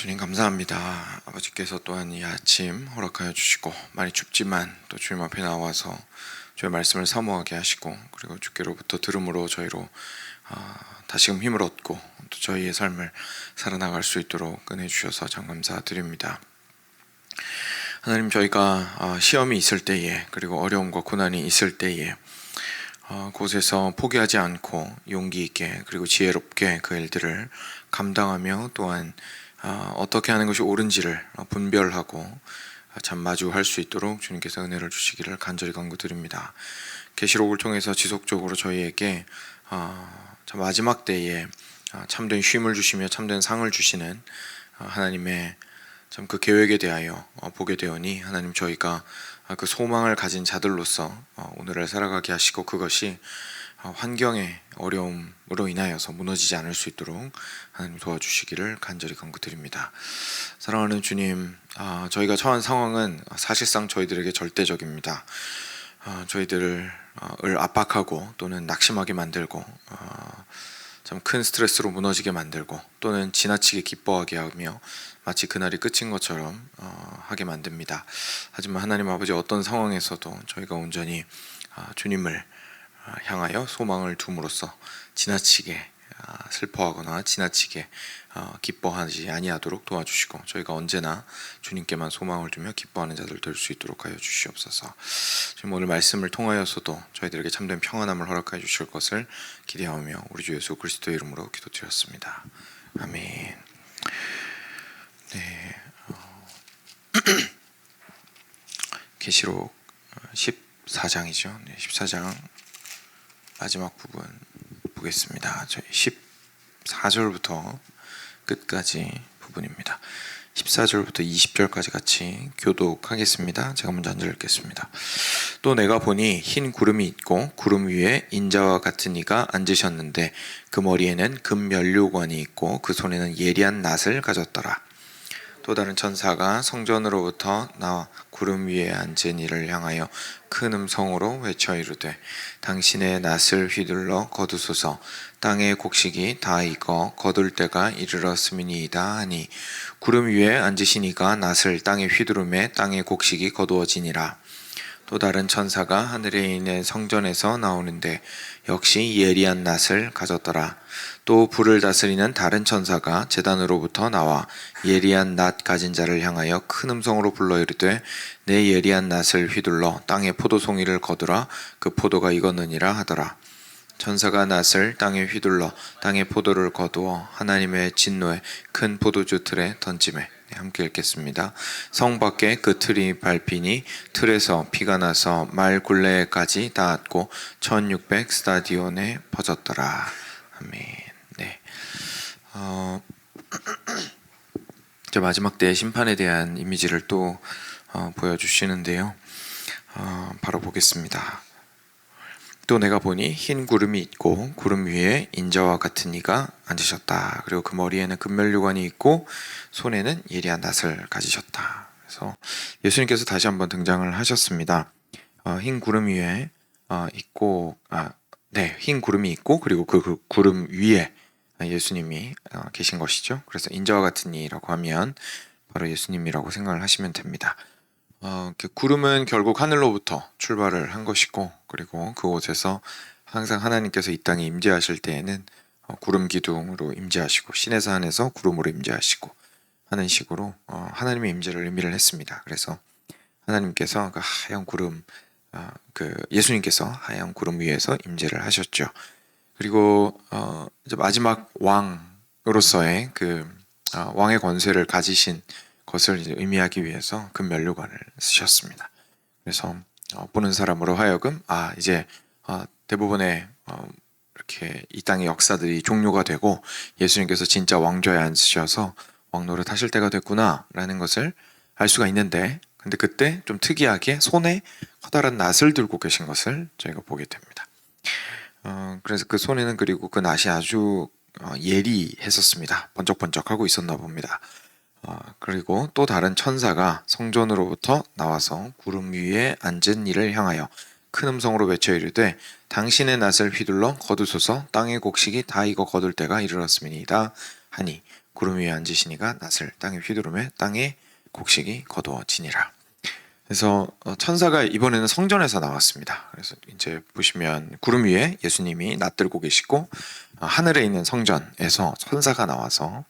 주님 감사합니다. 아버지께서 또한 이 아침 허락하여 주시고 많이 춥지만 또 주님 앞에 나와서 주의 말씀을 사모하게 하시고 그리고 주께로부터 들음으로 저희로 다시금 힘을 얻고 또 저희의 삶을 살아나갈 수 있도록 은혜 주셔서 참 감사드립니다. 하나님, 저희가 시험이 있을 때에 그리고 어려움과 고난이 있을 때에 곳에서 포기하지 않고 용기 있게 그리고 지혜롭게 그 일들을 감당하며 또한 어떻게 하는 것이 옳은지를 분별하고 참 마주할 수 있도록 주님께서 은혜를 주시기를 간절히 간구드립니다. 계시록을 통해서 지속적으로 저희에게 참 마지막 때에 참된 쉼을 주시며 참된 상을 주시는 하나님의 참 그 계획에 대하여 보게 되오니 하나님, 저희가 그 소망을 가진 자들로서 오늘을 살아가게 하시고 그것이 환경의 어려움으로 인하여서 무너지지 않을 수 있도록 하나님 도와주시기를 간절히 간구드립니다. 사랑하는 주님, 저희가 처한 상황은 사실상 저희들에게 절대적입니다. 저희들을 압박하고 또는 낙심하게 만들고 참 큰 스트레스로 무너지게 만들고 또는 지나치게 기뻐하게 하며 마치 그날이 끝인 것처럼 하게 만듭니다. 하지만 하나님 아버지, 어떤 상황에서도 저희가 온전히 주님을 향하여 소망을 둠으로써 지나치게 슬퍼하거나 지나치게 기뻐하지 아니하도록 도와주시고 저희가 언제나 주님께만 소망을 두며 기뻐하는 자들 될 수 있도록 하여 주시옵소서. 지금 오늘 말씀을 통하여서도 저희들에게 참된 평안함을 허락하여 주실 것을 기대하며 우리 주 예수 그리스도의 이름으로 기도드렸습니다. 아멘. 네, 계시록 14장이죠. 네, 14장 마지막 부분 보겠습니다. 저희 14절부터 끝까지 부분입니다. 14절부터 20절까지 같이 교독하겠습니다. 제가 먼저 앉아 읽겠습니다. 또 내가 보니 흰 구름이 있고 구름 위에 인자와 같은 이가 앉으셨는데 그 머리에는 금면류관이 있고 그 손에는 예리한 낫을 가졌더라. 또 다른 천사가 성전으로부터 나와 구름 위에 앉은 이를 향하여 큰 음성으로 외쳐 이르되 당신의 낫을 휘둘러 거두소서. 땅의 곡식이 다 익어 거둘 때가 이르렀음이니이다 하니 구름 위에 앉으신 이가 낫을 땅에 휘두르매 땅의 곡식이 거두어지니라. 또 다른 천사가 하늘에 있는 성전에서 나오는데 역시 예리한 낫을 가졌더라. 또 불을 다스리는 다른 천사가 제단으로부터 나와 예리한 낫 가진 자를 향하여 큰 음성으로 불러 이르되 내 예리한 낫을 휘둘러 땅의 포도송이를 거두라. 그 포도가 익었느니라 하더라. 천사가 낫을 땅에 휘둘러 땅의 포도를 거두어 하나님의 진노의 큰 포도주 틀에 던지매. 함께 읽겠습니다. 성 밖에 그 틀이 밟히니 틀에서 피가 나서 말 굴레까지 닿았고 1600 스타디온에 퍼졌더라. 아멘. 네. 마지막 때의 심판에 대한 이미지를 또 보여주시는데요. 바로 보겠습니다. 또 내가 보니 흰 구름이 있고 구름 위에 인자와 같은 이가 앉으셨다. 그리고 그 머리에는 금면류관이 있고 손에는 예리한 낫을 가지셨다. 그래서 예수님께서 다시 한번 등장을 하셨습니다. 흰 구름 위에 흰 구름이 있고 그리고 그 구름 위에 예수님이 계신 것이죠. 그래서 인자와 같은 이라고 하면 바로 예수님이라고 생각을 하시면 됩니다. 구름은 결국 하늘로부터 출발을 한 것이고 그리고 그곳에서 항상 하나님께서 이 땅에 임재하실 때에는 구름 기둥으로 임재하시고 신에서 하늘에서 구름으로 임재하시고 하는 식으로 하나님의 임재를 의미를 했습니다. 그래서 하나님께서 그 하얀 구름 예수님께서 하얀 구름 위에서 임재를 하셨죠. 그리고 이제 마지막 왕으로서의 왕의 권세를 가지신 것을 이제 의미하기 위해서 금면류관을 쓰셨습니다. 그래서 보는 사람으로 하여금 이제 대부분의 이렇게 이 땅의 역사들이 종료가 되고 예수님께서 진짜 왕좌에 앉으셔서 왕노릇 하실 때가 됐구나라는 것을 알 수가 있는데, 근데 그때 좀 특이하게 손에 커다란 낫을 들고 계신 것을 저희가 보게 됩니다. 그래서 그 손에는 그리고 그 낫이 아주 예리했었습니다. 번쩍번쩍하고 있었나 봅니다. 그리고 또 다른 천사가 성전으로부터 나와서 구름 위에 앉은 이를 향하여 큰 음성으로 외쳐 이르되 당신의 낫을 휘둘러 거두소서. 땅의 곡식이 다 익어 거둘 때가 이르렀음이니이다 하니 구름 위에 앉으시니가 낫을 땅에 휘두르매 땅에 곡식이 거두어지니라. 그래서 천사가 이번에는 성전에서 나왔습니다. 그래서 이제 보시면 구름 위에 예수님이 낫들고 계시고 하늘에 있는 성전에서 천사가 나와서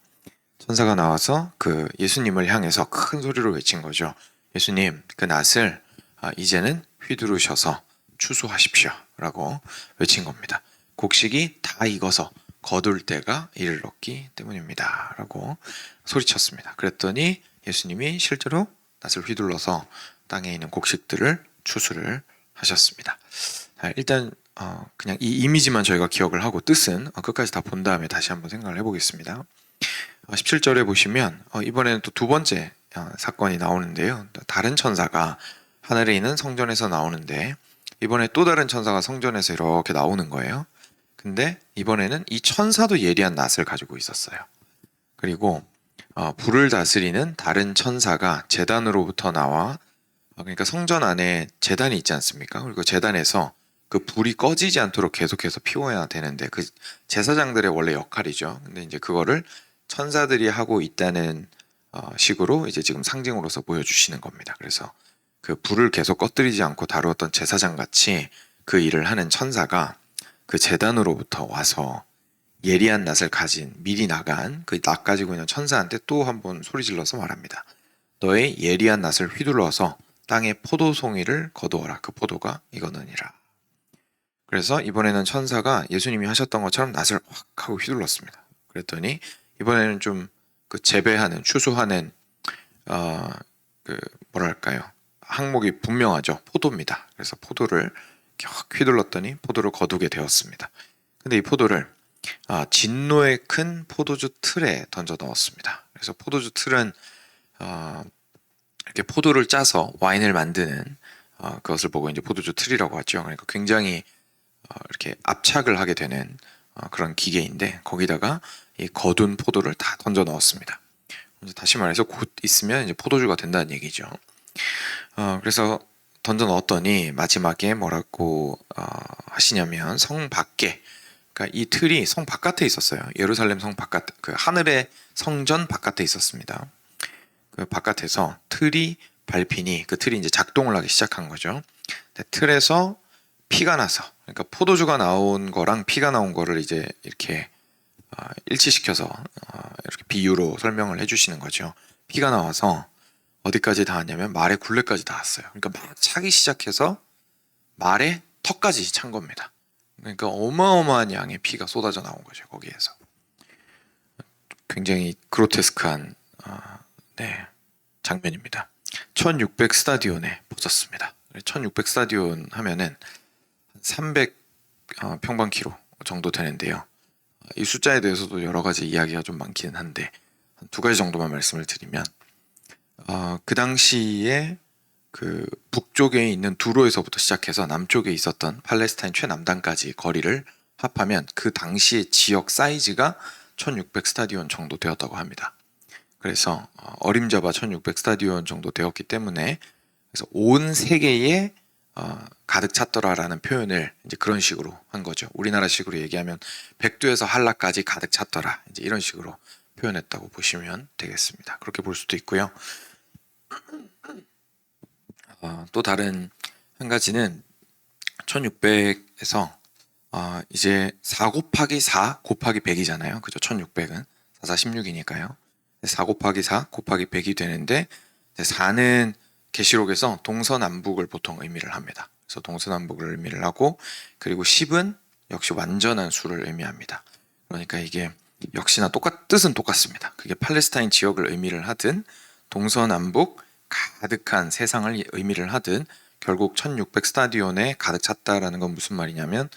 그 예수님을 향해서 큰 소리로 외친 거죠. 예수님, 그 낫을 이제는 휘두르셔서 추수하십시오 라고 외친 겁니다. 곡식이 다 익어서 거둘 때가 이르렀기 때문입니다 라고 소리쳤습니다. 그랬더니 예수님이 실제로 낫을 휘둘러서 땅에 있는 곡식들을 추수를 하셨습니다. 일단 그냥 이 이미지만 저희가 기억을 하고 뜻은 끝까지 다 본 다음에 다시 한번 생각을 해보겠습니다. 17절에 보시면 이번에는 또 두 번째 사건이 나오는데요. 다른 천사가 하늘에 있는 성전에서 나오는데 이번에 또 다른 천사가 성전에서 이렇게 나오는 거예요. 근데 이번에는 이 천사도 예리한 낫을 가지고 있었어요. 그리고 불을 다스리는 다른 천사가 제단으로부터 나와 그러니까 성전 안에 제단이 있지 않습니까? 그리고 제단에서 그 불이 꺼지지 않도록 계속해서 피워야 되는데 그 제사장들의 원래 역할이죠. 근데 이제 그거를 천사들이 하고 있다는 식으로 이제 지금 상징으로서 보여주시는 겁니다. 그래서 그 불을 계속 꺼뜨리지 않고 다루었던 제사장 같이 그 일을 하는 천사가 그 제단으로부터 와서 예리한 낫을 가진 미리 나간 그 낫 가지고 있는 천사한테 또 한번 소리 질러서 말합니다. 너의 예리한 낫을 휘둘러서 땅에 포도송이를 거두어라. 그 포도가 익었느니라. 그래서 이번에는 천사가 예수님이 하셨던 것처럼 낫을 확 하고 휘둘렀습니다. 그랬더니 이번에는 좀 그 재배하는 추수하는 그 뭐랄까요, 항목이 분명하죠. 포도입니다. 그래서 포도를 격 휘둘렀더니 포도를 거두게 되었습니다. 근데 이 포도를 진노의 큰 포도주 틀에 던져 넣었습니다. 그래서 포도주 틀은 이렇게 포도를 짜서 와인을 만드는 그것을 보고 이제 포도주 틀이라고 하죠. 그러니까 굉장히 이렇게 압착을 하게 되는 그런 기계인데 거기다가 이 거둔 포도를 다 던져 넣었습니다. 다시 말해서 곧 있으면 이제 포도주가 된다는 얘기죠. 그래서 던져 넣었더니 마지막에 뭐라고 하시냐면 성 밖에, 그러니까 이 틀이 성 바깥에 있었어요. 예루살렘 성 바깥, 그 하늘의 성전 바깥에 있었습니다. 그 바깥에서 틀이 밟히니 그 틀이 이제 작동을 하기 시작한 거죠. 틀에서 피가 나서, 그러니까 포도주가 나온 거랑 피가 나온 거를 이제 이렇게 일치시켜서 이렇게 비유로 설명을 해주시는 거죠. 피가 나와서 어디까지 닿았냐면 말의 굴레까지 닿았어요. 그러니까 막 차기 시작해서 말의 턱까지 찬 겁니다. 그러니까 어마어마한 양의 피가 쏟아져 나온 거죠. 거기에서 굉장히 그로테스크한 장면입니다. 1600 스타디온에 퍼졌습니다. 1600 스타디온 하면은 300 평방키로 정도 되는데요. 이 숫자에 대해서도 여러 가지 이야기가 좀 많기는 한데 두 가지 정도만 말씀을 드리면 그 당시에 그 북쪽에 있는 두로에서부터 시작해서 남쪽에 있었던 팔레스타인 최남단까지 거리를 합하면 그 당시의 지역 사이즈가 1600 스타디온 정도 되었다고 합니다. 그래서 어림잡아 1600 스타디온 정도 되었기 때문에 그래서 온 세계에 가득 찼더라라는 표현을 이제 그런 식으로 한 거죠. 우리나라식으로 얘기하면 백두에서 한라까지 가득 찼더라, 이제 이런 식으로 표현했다고 보시면 되겠습니다. 그렇게 볼 수도 있고요. 또 다른 한 가지는 1600에서 이제 4 곱하기 4 곱하기 100이잖아요. 그죠? 1600은 4, 4, 16이니까요. 4 곱하기 4 곱하기 100이 되는데 4는 계시록에서 동서남북을 보통 의미를 합니다. 그래서 동서남북을 의미를 하고, 그리고 10은 역시 완전한 수를 의미합니다. 그러니까 이게 역시나 뜻은 똑같습니다. 그게 팔레스타인 지역을 의미를 하든 동서남북 가득한 세상을 의미를 하든 결국 1600 스타디온에 가득 찼다라는 건 무슨 말이냐면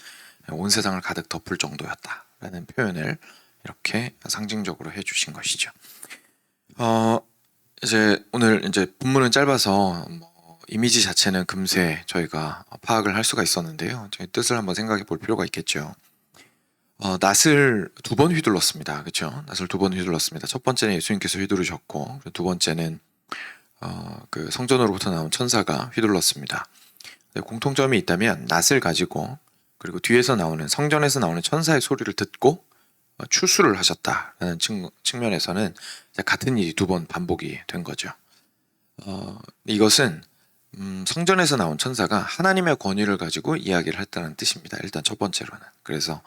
온 세상을 가득 덮을 정도였다라는 표현을 이렇게 상징적으로 해주신 것이죠. 이제 오늘 이제 본문은 짧아서 이미지 자체는 금세 저희가 파악을 할 수가 있었는데요. 저희 뜻을 한번 생각해 볼 필요가 있겠죠. 낫을 2번 휘둘렀습니다. 그렇죠? 낫을 2번 휘둘렀습니다. 첫 번째는 예수님께서 휘두르셨고, 두 번째는 그 성전으로부터 나온 천사가 휘둘렀습니다. 공통점이 있다면 낫을 가지고, 그리고 뒤에서 나오는 성전에서 나오는 천사의 소리를 듣고 추수를 하셨다라는 측면에서는 같은 일이 두 번 반복이 된 거죠. 이것은 성전에서 나온 천사가 하나님의 권위를 가지고 이야기를 했다는 뜻입니다. 일단 첫 번째로는. 그래서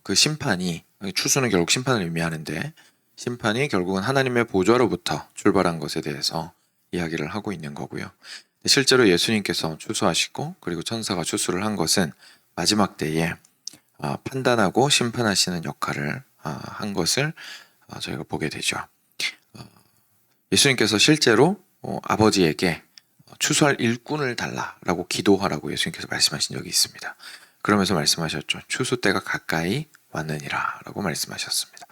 그 심판이, 추수는 결국 심판을 의미하는데, 심판이 결국은 하나님의 보좌로부터 출발한 것에 대해서 이야기를 하고 있는 거고요. 실제로 예수님께서 추수하시고 그리고 천사가 추수를 한 것은 마지막 때에 판단하고 심판하시는 역할을 한 것을 저희가 보게 되죠. 예수님께서 실제로 아버지에게 추수할 일꾼을 달라라고 기도하라고 예수님께서 말씀하신 적이 있습니다. 그러면서 말씀하셨죠. 추수 때가 가까이 왔느니라 라고 말씀하셨습니다.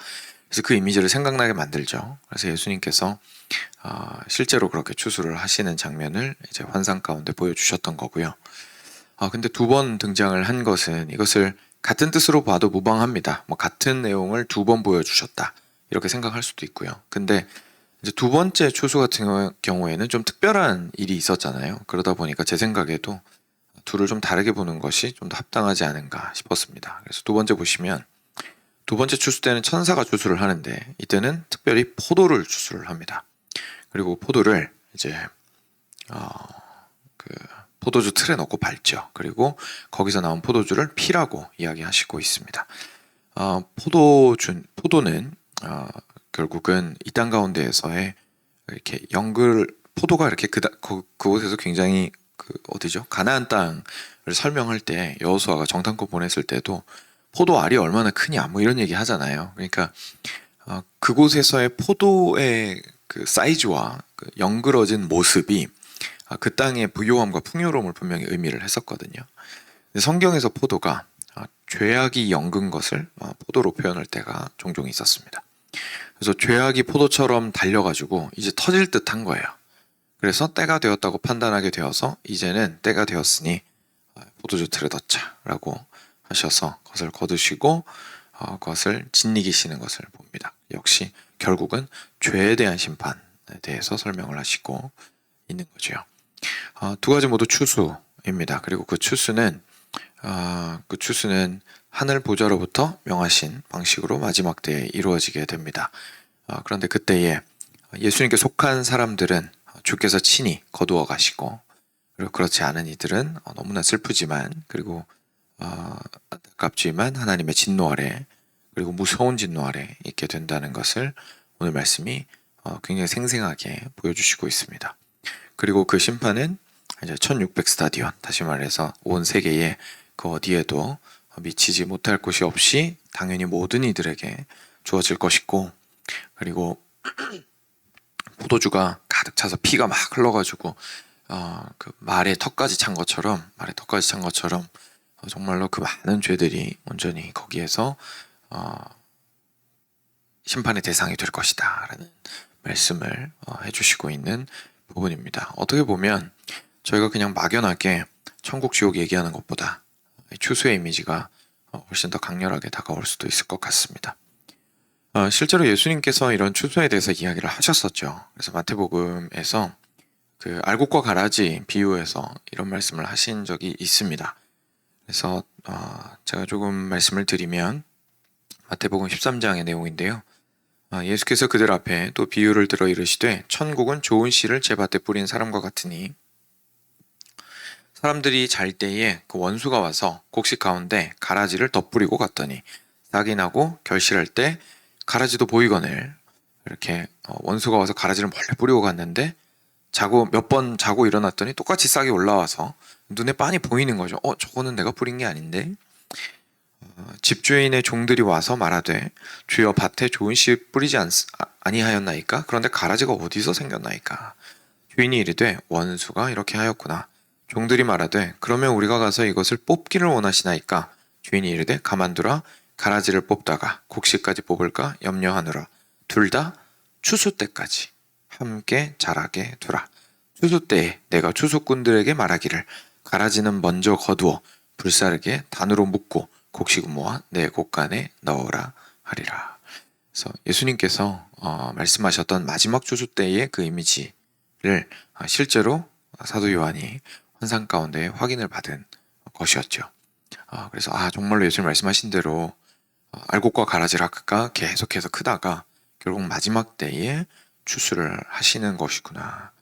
그래서 그 이미지를 생각나게 만들죠. 그래서 예수님께서 실제로 그렇게 추수를 하시는 장면을 이제 환상 가운데 보여주셨던 거고요. 근데 두 번 등장을 한 것은 이것을 같은 뜻으로 봐도 무방합니다. 뭐 같은 내용을 두 번 보여주셨다 이렇게 생각할 수도 있고요. 근데 이제 두 번째 추수 같은 경우에는 좀 특별한 일이 있었잖아요. 그러다 보니까 제 생각에도 둘을 좀 다르게 보는 것이 좀 더 합당하지 않은가 싶었습니다. 그래서 두 번째 보시면 두 번째 추수 때는 천사가 추수를 하는데 이때는 특별히 포도를 추수를 합니다. 그리고 포도를 이제 그 포도주 틀에 넣고 밟죠. 그리고 거기서 나온 포도주를 피라고 이야기하시고 있습니다. 포도는 결국은 이 땅 가운데에서의 이렇게 포도가 이렇게 그곳에서 굉장히 어디죠? 가나안 땅을 설명할 때 여호수아가 정탐꾼 보냈을 때도 포도 알이 얼마나 크냐 뭐 이런 얘기 하잖아요. 그러니까 그곳에서의 포도의 그 사이즈와 그 연그러진 모습이 그 땅의 부요함과 풍요로움을 분명히 의미를 했었거든요. 근데 성경에서 포도가 죄악이 연근 것을 포도로 표현할 때가 종종 있었습니다. 그래서 죄악이 포도처럼 달려가지고 이제 터질 듯한 거예요. 그래서 때가 되었다고 판단하게 되어서 이제는 때가 되었으니 포도주 틀에 넣자라고 하셔서 그것을 거두시고 그것을 짓이기시는 것을 봅니다. 역시 결국은 죄에 대한 심판에 대해서 설명을 하시고 있는 거죠. 두 가지 모두 추수입니다. 그리고 그 추수는 하늘 보좌로부터 명하신 방식으로 마지막 때에 이루어지게 됩니다. 그런데 그때에 예수님께 속한 사람들은 주께서 친히 거두어 가시고, 그리고 그렇지 않은 이들은 너무나 슬프지만 그리고 안타깝지만 하나님의 진노 아래, 그리고 무서운 진노 아래 있게 된다는 것을 오늘 말씀이 굉장히 생생하게 보여주시고 있습니다. 그리고 그 심판은 이제 1600 스타디온, 다시 말해서 온 세계에 그 어디에도 미치지 못할 곳이 없이 당연히 모든 이들에게 주어질 것이고, 그리고 포도주가 가득 차서 피가 막 흘러가지고 그 말에 턱까지 찬 것처럼 정말로 그 많은 죄들이 온전히 거기에서 심판의 대상이 될 것이다 라는 말씀을 해주시고 있는 부분입니다. 어떻게 보면 저희가 그냥 막연하게 천국 지옥 얘기하는 것보다 추수의 이미지가 훨씬 더 강렬하게 다가올 수도 있을 것 같습니다. 실제로 예수님께서 이런 추수에 대해서 이야기를 하셨었죠. 그래서 마태복음에서 그 알곡과 가라지 비유에서 이런 말씀을 하신 적이 있습니다. 그래서 제가 조금 말씀을 드리면 마태복음 13장의 내용인데요. 예수께서 그들 앞에 또 비유를 들어 이르시되 천국은 좋은 씨를 제 밭에 뿌린 사람과 같으니 사람들이 잘 때에 그 원수가 와서 곡식 가운데 가라지를 덧뿌리고 갔더니 싹이 나고 결실할 때 가라지도 보이거늘, 이렇게 원수가 와서 가라지를 멀리 뿌리고 갔는데 몇 번 자고 일어났더니 똑같이 싹이 올라와서 눈에 빤히 보이는 거죠. 저거는 내가 뿌린 게 아닌데. 집주인의 종들이 와서 말하되 주여 밭에 좋은 씨 뿌리지 아니하였나이까? 그런데 가라지가 어디서 생겼나이까? 주인이 이르되 원수가 이렇게 하였구나. 종들이 말하되 그러면 우리가 가서 이것을 뽑기를 원하시나이까? 주인이 이르되 가만두라. 가라지를 뽑다가 곡식까지 뽑을까 염려하느라. 둘 다 추수 때까지 함께 자라게 두라. 추수 때에 내가 추수꾼들에게 말하기를 가라지는 먼저 거두어 불사르게 단으로 묶고 곡식은 모아 내 곡간에 넣어라 하리라. 그래서 예수님께서 말씀하셨던 마지막 추수 때의 그 이미지를 실제로 사도 요한이 환상 가운데 확인을 받은 것이었죠. 그래서 정말로 예수님 말씀하신 대로 알곡과 가라지가 계속해서 크다가 결국 마지막 때에 추수를 하시는 것이구나.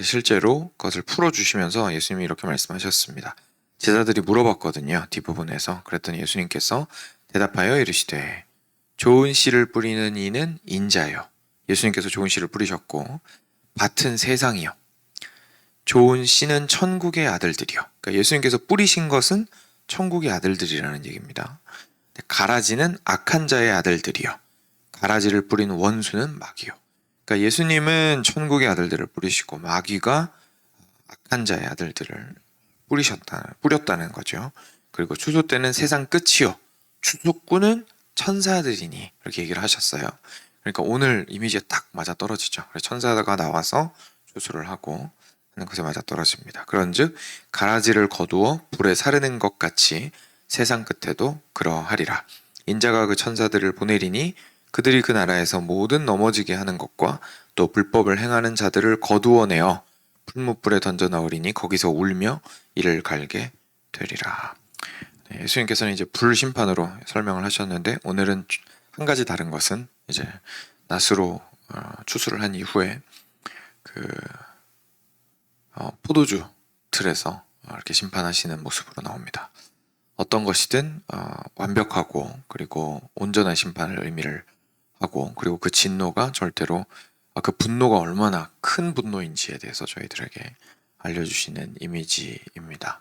실제로 그것을 풀어주시면서 예수님이 이렇게 말씀하셨습니다. 제자들이 물어봤거든요. 뒷부분에서. 그랬더니 예수님께서 대답하여 이르시되 좋은 씨를 뿌리는 이는 인자요. 예수님께서 좋은 씨를 뿌리셨고 밭은 세상이요. 좋은 씨는 천국의 아들들이요. 그러니까 예수님께서 뿌리신 것은 천국의 아들들이라는 얘기입니다. 가라지는 악한 자의 아들들이요. 가라지를 뿌린 원수는 마귀요. 그러니까 예수님은 천국의 아들들을 뿌리시고 마귀가 악한 자의 아들들을 뿌렸다는 거죠. 그리고 추수 때는 세상 끝이요. 추수꾼은 천사들이니 이렇게 얘기를 하셨어요. 그러니까 오늘 이미지에 딱 맞아 떨어지죠. 천사가 나와서 추수를 하고 하는 것에 맞아 떨어집니다. 그런즉 가라지를 거두어 불에 사르는 것 같이 세상 끝에도 그러하리라. 인자가 그 천사들을 보내리니 그들이 그 나라에서 모든 넘어지게 하는 것과 또 불법을 행하는 자들을 거두어내어 풀무불에 던져 넣으리니 거기서 울며 이를 갈게 되리라. 예수님께서는 이제 불심판으로 설명을 하셨는데 오늘은 한 가지 다른 것은 이제 낫으로 추수를 한 이후에 그 포도주 틀에서 이렇게 심판하시는 모습으로 나옵니다. 어떤 것이든 완벽하고 그리고 온전한 심판을 의미를 하고 그리고 그 진노가 절대로 그 분노가 얼마나 큰 분노인지에 대해서 저희들에게 알려주시는 이미지입니다.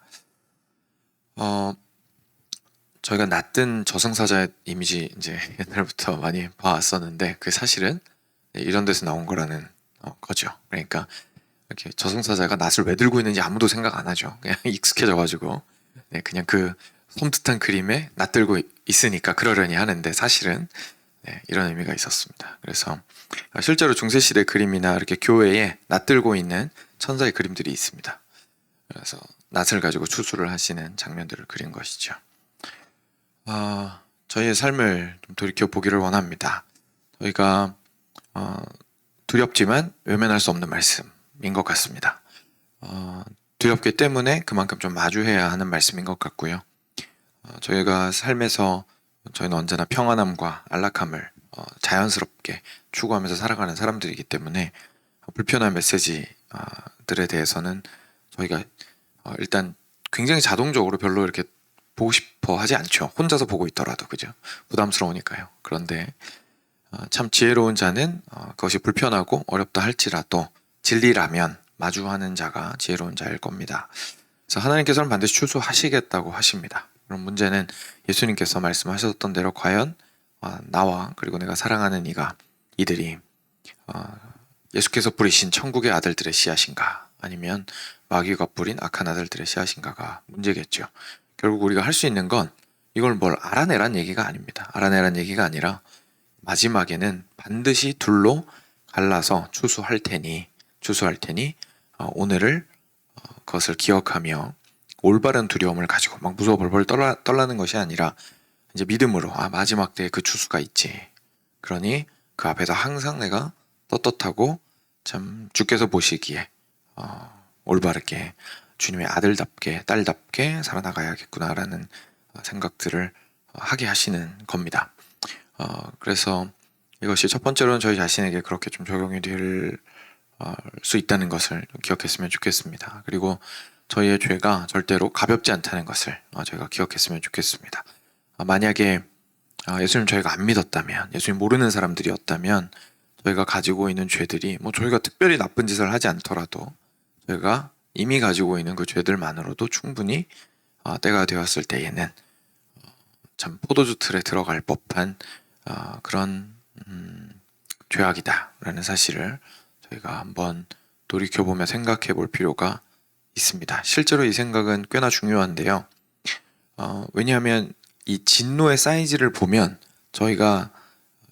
저희가 낫든 저승사자의 이미지 이제 옛날부터 많이 봐왔었는데 그 사실은 이런 데서 나온 거라는 거죠. 그러니까 이렇게 저승사자가 낫을 왜 들고 있는지 아무도 생각 안 하죠. 그냥 익숙해져가지고 그냥 그 섬뜩한 그림에 낫 들고 있으니까 그러려니 하는데 사실은 이런 의미가 있었습니다. 그래서 실제로 중세시대 그림이나 이렇게 교회에 낫 들고 있는 천사의 그림들이 있습니다. 그래서 낫을 가지고 추수를 하시는 장면들을 그린 것이죠. 저희의 삶을 좀 돌이켜보기를 원합니다. 저희가 두렵지만 외면할 수 없는 말씀인 것 같습니다. 두렵기 때문에 그만큼 좀 마주해야 하는 말씀인 것 같고요. 저희가 삶에서 저희는 언제나 평안함과 안락함을 자연스럽게 추구하면서 살아가는 사람들이기 때문에 불편한 메시지들에 대해서는 저희가 일단 굉장히 자동적으로 별로 이렇게 보고 싶어 하지 않죠. 혼자서 보고 있더라도 그죠? 부담스러우니까요. 그런데 참 지혜로운 자는 그것이 불편하고 어렵다 할지라도 진리라면 마주하는 자가 지혜로운 자일 겁니다. 그래서 하나님께서는 반드시 추수하시겠다고 하십니다. 그럼 문제는 예수님께서 말씀하셨던 대로 과연 나와 그리고 내가 사랑하는 이들이 예수께서 뿌리신 천국의 아들들의 씨앗인가 아니면 마귀가 뿌린 악한 아들들의 씨앗인가가 문제겠죠. 결국 우리가 할 수 있는 건 이걸 뭘 알아내란 얘기가 아닙니다. 알아내란 얘기가 아니라 마지막에는 반드시 둘로 갈라서 추수할 테니 오늘을 그것을 기억하며 올바른 두려움을 가지고 막 무서워 벌벌 떨라는 것이 아니라 이제 믿음으로 마지막 때에 그 추수가 있지. 그러니 그 앞에서 항상 내가 떳떳하고 참 주께서 보시기에 올바르게 주님의 아들답게 딸답게 살아나가야겠구나라는 생각들을 하게 하시는 겁니다. 그래서 이것이 첫 번째로는 저희 자신에게 그렇게 좀 적용이 될 수 있다는 것을 기억했으면 좋겠습니다. 그리고 저희의 죄가 절대로 가볍지 않다는 것을 저희가 기억했으면 좋겠습니다. 만약에 예수님 저희가 안 믿었다면, 예수님 모르는 사람들이었다면 저희가 가지고 있는 죄들이 저희가 특별히 나쁜 짓을 하지 않더라도 저희가 이미 가지고 있는 그 죄들만으로도 충분히 때가 되었을 때에는 참 포도주 틀에 들어갈 법한 그런 죄악이다라는 사실을 저희가 한번 돌이켜보며 생각해 볼 필요가 있습니다. 실제로 이 생각은 꽤나 중요한데요. 왜냐하면 이 진노의 사이즈를 보면 저희가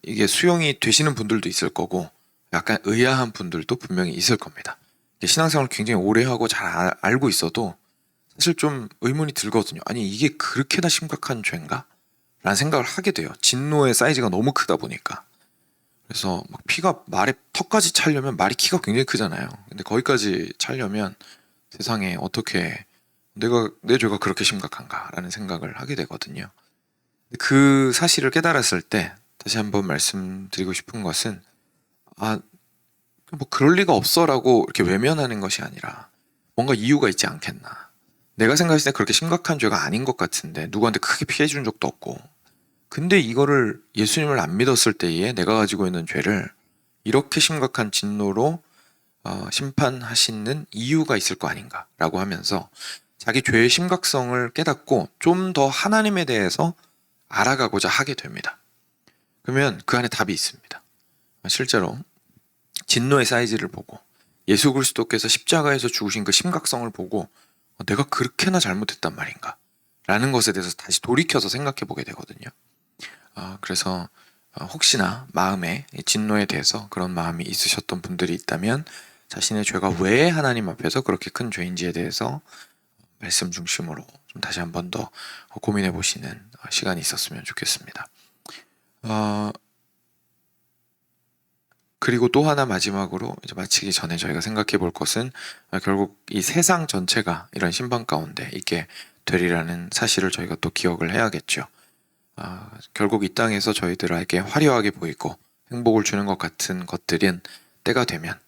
이게 수용이 되시는 분들도 있을 거고 약간 의아한 분들도 분명히 있을 겁니다. 신앙생활을 굉장히 오래 하고 잘 알고 있어도 사실 좀 의문이 들거든요. 아니 이게 그렇게나 심각한 죄인가? 라는 생각을 하게 돼요. 진노의 사이즈가 너무 크다 보니까. 그래서 막 피가 말에 턱까지 차려면 말이 키가 굉장히 크잖아요. 근데 거기까지 차려면 세상에 어떻게 내 죄가 그렇게 심각한가 라는 생각을 하게 되거든요. 그 사실을 깨달았을 때 다시 한번 말씀드리고 싶은 것은 뭐 그럴 리가 없어라고 이렇게 외면하는 것이 아니라 뭔가 이유가 있지 않겠나. 내가 생각했을 때 그렇게 심각한 죄가 아닌 것 같은데 누구한테 크게 피해 준 적도 없고, 근데 이거를 예수님을 안 믿었을 때에 내가 가지고 있는 죄를 이렇게 심각한 진노로 심판하시는 이유가 있을 거 아닌가라고 하면서 자기 죄의 심각성을 깨닫고 좀 더 하나님에 대해서 알아가고자 하게 됩니다. 그러면 그 안에 답이 있습니다. 실제로 진노의 사이즈를 보고 예수 그리스도께서 십자가에서 죽으신 그 심각성을 보고 내가 그렇게나 잘못했단 말인가 라는 것에 대해서 다시 돌이켜서 생각해 보게 되거든요. 그래서 혹시나 마음에 진노에 대해서 그런 마음이 있으셨던 분들이 있다면 자신의 죄가 왜 하나님 앞에서 그렇게 큰 죄인지에 대해서 말씀 중심으로 좀 다시 한 번 더 고민해 보시는 시간이 있었으면 좋겠습니다. 그리고 또 하나 마지막으로 이제 마치기 전에 저희가 생각해 볼 것은 결국 이 세상 전체가 이런 신방 가운데 있게 되리라는 사실을 저희가 또 기억을 해야겠죠. 결국 이 땅에서 저희들에게 화려하게 보이고 행복을 주는 것 같은 것들은 때가 되면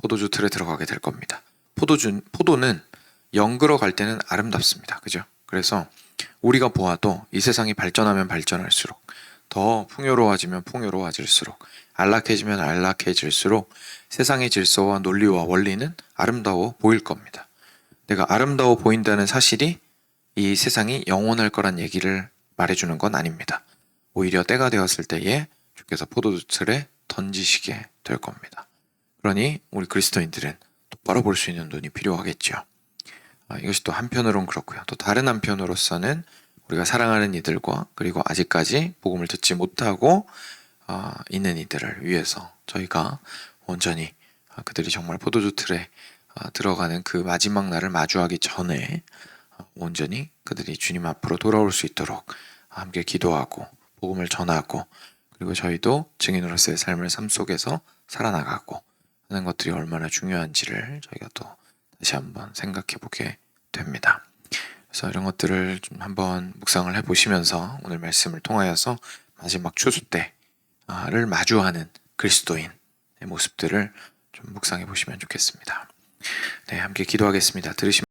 포도주 틀에 들어가게 될 겁니다. 포도는 영그러 갈 때는 아름답습니다. 그죠? 그래서 우리가 보아도 이 세상이 발전하면 발전할수록, 더 풍요로워지면 풍요로워질수록, 안락해지면 안락해질수록 세상의 질서와 논리와 원리는 아름다워 보일 겁니다. 내가 아름다워 보인다는 사실이 이 세상이 영원할 거란 얘기를 말해주는 건 아닙니다. 오히려 때가 되었을 때에 주께서 포도주 틀에 던지시게 될 겁니다. 그러니 우리 그리스도인들은 똑바로 볼 수 있는 눈이 필요하겠죠. 이것이 또 한편으로는 그렇고요. 또 다른 한편으로서는 우리가 사랑하는 이들과 그리고 아직까지 복음을 듣지 못하고 있는 이들을 위해서 저희가 온전히 그들이 정말 포도주 틀에 들어가는 그 마지막 날을 마주하기 전에 온전히 그들이 주님 앞으로 돌아올 수 있도록 함께 기도하고 복음을 전하고, 그리고 저희도 증인으로서의 삶을 삶 속에서 살아나가고 하는 것들이 얼마나 중요한지를 저희가 또 다시 한번 생각해 보게 됩니다. 그래서 이런 것들을 좀 한번 묵상을 해보시면서 오늘 말씀을 통하여서 마지막 추수 때를 마주하는 그리스도인의 모습들을 좀 묵상해 보시면 좋겠습니다. 네, 함께 기도하겠습니다. 들으시면